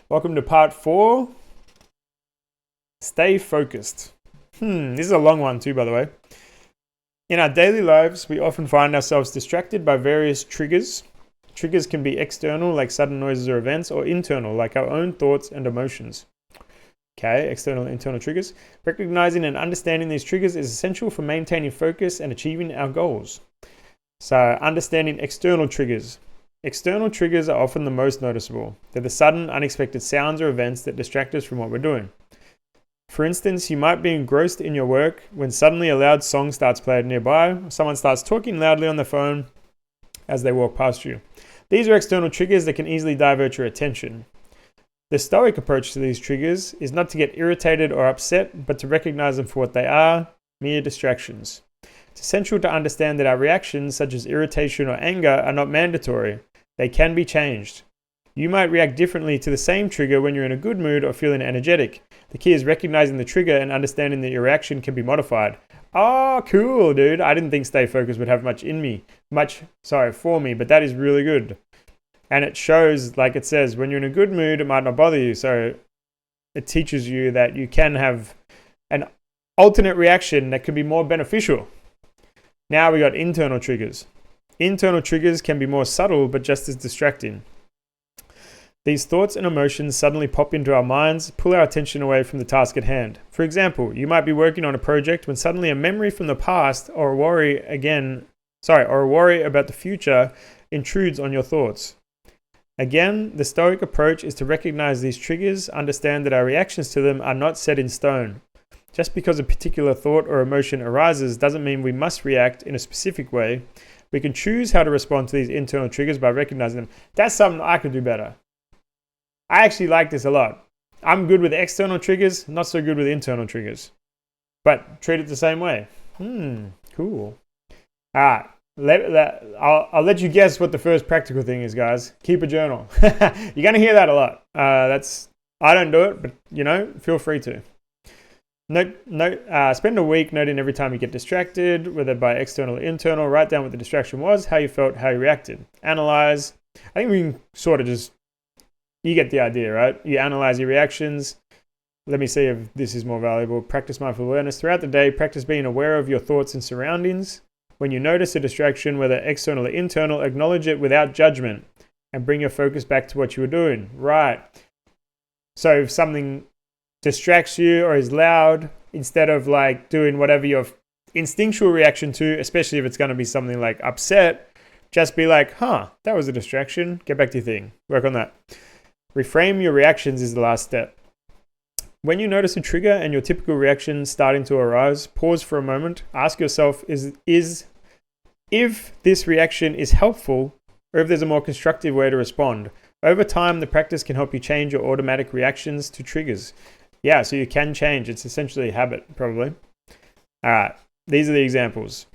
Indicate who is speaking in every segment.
Speaker 1: Welcome to part 4. Stay focused. This is a long one too, by the way. In our daily lives, we often find ourselves distracted by various triggers. Triggers can be external, like sudden noises or events, or internal, like our own thoughts and emotions. Okay, external and internal triggers. Recognizing and understanding these triggers is essential for maintaining focus and achieving our goals. So, understanding external triggers. External triggers are often the most noticeable. They're the sudden, unexpected sounds or events that distract us from what we're doing. For instance, you might be engrossed in your work when suddenly a loud song starts playing nearby, or someone starts talking loudly on the phone as they walk past you. These are external triggers that can easily divert your attention. The Stoic approach to these triggers is not to get irritated or upset, but to recognize them for what they are, mere distractions. It's essential to understand that our reactions, such as irritation or anger, are not mandatory. They can be changed. You might react differently to the same trigger when you're in a good mood or feeling energetic. The key is recognizing the trigger and understanding that your reaction can be modified. Oh, cool, dude. I didn't think stay focused would have much for me, but that is really good. And it shows, like it says, when you're in a good mood, it might not bother you. So it teaches you that you can have an alternate reaction that can be more beneficial. Now we got internal triggers. Internal triggers can be more subtle, but just as distracting. These thoughts and emotions suddenly pop into our minds, pull our attention away from the task at hand. For example, you might be working on a project when suddenly a memory from the past or a worry about the future intrudes on your thoughts. Again, the Stoic approach is to recognize these triggers, understand that our reactions to them are not set in stone. Just because a particular thought or emotion arises doesn't mean we must react in a specific way. We can choose how to respond to these internal triggers by recognizing them. That's something I could do better. I actually like this a lot. I'm good with external triggers, not so good with internal triggers. But treat it the same way. Cool. Alright, I'll let you guess what the first practical thing is, guys. Keep a journal. You're going to hear that a lot. I don't do it, but feel free to. Spend a week noting every time you get distracted, whether by external or internal. Write down what the distraction was, how you felt, how you reacted. Analyze. I think we can sort of you get the idea, right? You analyze your reactions. Let me see if this is more valuable. Practice mindful awareness. Throughout the day, practice being aware of your thoughts and surroundings. When you notice a distraction, whether external or internal, acknowledge it without judgment and bring your focus back to what you were doing. Right. So if something distracts you or is loud, instead of like doing whatever your instinctual reaction to, especially if it's going to be something like upset, just be like, that was a distraction. Get back to your thing. Work on that. Reframe your reactions is the last step. When you notice a trigger and your typical reaction starting to arise, pause for a moment. Ask yourself if this reaction is helpful or if there's a more constructive way to respond. Over time, the practice can help you change your automatic reactions to triggers. Yeah, so you can change. It's essentially a habit, probably. All right, these are the examples.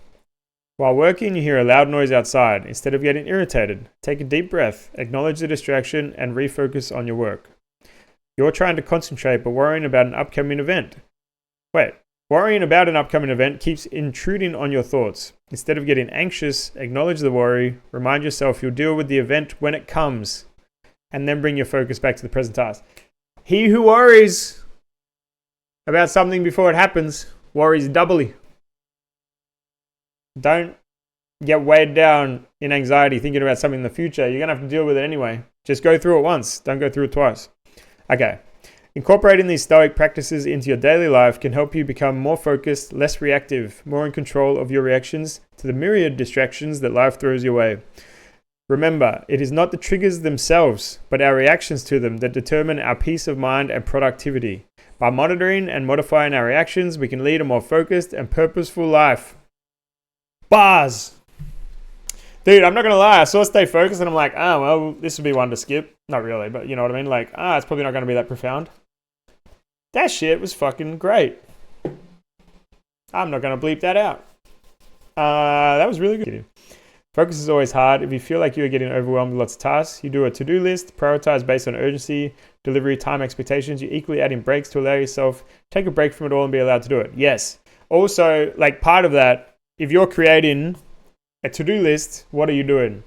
Speaker 1: While working, you hear a loud noise outside. Instead of getting irritated, take a deep breath, acknowledge the distraction, and refocus on your work. You're trying to concentrate but worrying about an upcoming event. Worrying about an upcoming event keeps intruding on your thoughts. Instead of getting anxious, acknowledge the worry, remind yourself you'll deal with the event when it comes, and then bring your focus back to the present task. He who worries about something before it happens worries doubly. Don't get weighed down in anxiety thinking about something in the future. You're going to have to deal with it anyway. Just go through it once. Don't go through it twice. Okay. Incorporating these Stoic practices into your daily life can help you become more focused, less reactive, more in control of your reactions to the myriad distractions that life throws your way. Remember, it is not the triggers themselves, but our reactions to them that determine our peace of mind and productivity. By monitoring and modifying our reactions, we can lead a more focused and purposeful life. Bars! Dude, I'm not going to lie. I saw Stay Focused and I'm like, this would be one to skip. Not really, but you know what I mean? Like, it's probably not going to be that profound. That shit was fucking great. I'm not going to bleep that out. That was really good. Focus is always hard. If you feel like you're getting overwhelmed with lots of tasks, you do a to-do list, prioritize based on urgency, delivery, time expectations. You equally add in breaks to allow yourself take a break from it all and be allowed to do it. Yes. Also, like part of that, if you're creating a to-do list, what are you doing?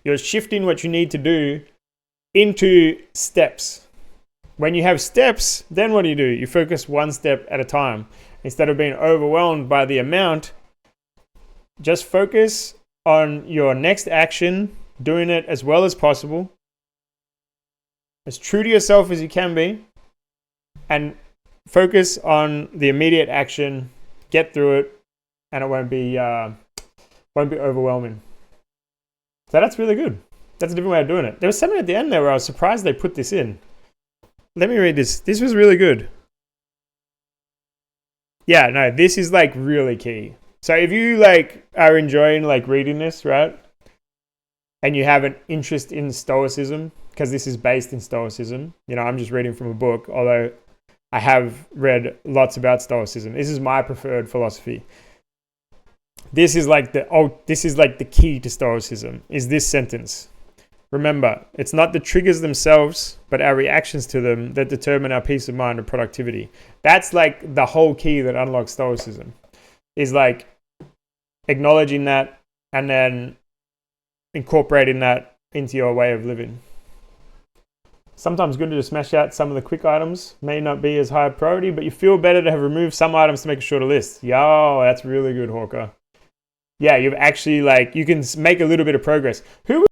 Speaker 1: You're shifting what you need to do into steps. When you have steps, then what do? You focus one step at a time. Instead of being overwhelmed by the amount, just focus on your next action, doing it as well as possible, as true to yourself as you can be, and focus on the immediate action, get through it, and it won't be overwhelming. So that's really good. That's a different way of doing it. There was something at the end there where I was surprised they put this in. Let me read this. This was really good. Yeah, no, this is like really key. So if you like are enjoying like reading this, right? And you have an interest in Stoicism, because this is based in Stoicism. You know, I'm just reading from a book, although I have read lots about Stoicism. This is my preferred philosophy. This is like the key to Stoicism, is this sentence. Remember, it's not the triggers themselves, but our reactions to them that determine our peace of mind and productivity. That's like the whole key that unlocks Stoicism, is like acknowledging that and then incorporating that into your way of living. Sometimes good to just smash out some of the quick items. May not be as high a priority, but you feel better to have removed some items to make a shorter list. Yo, that's really good, Hawker. Yeah, you've actually you can make a little bit of progress. Who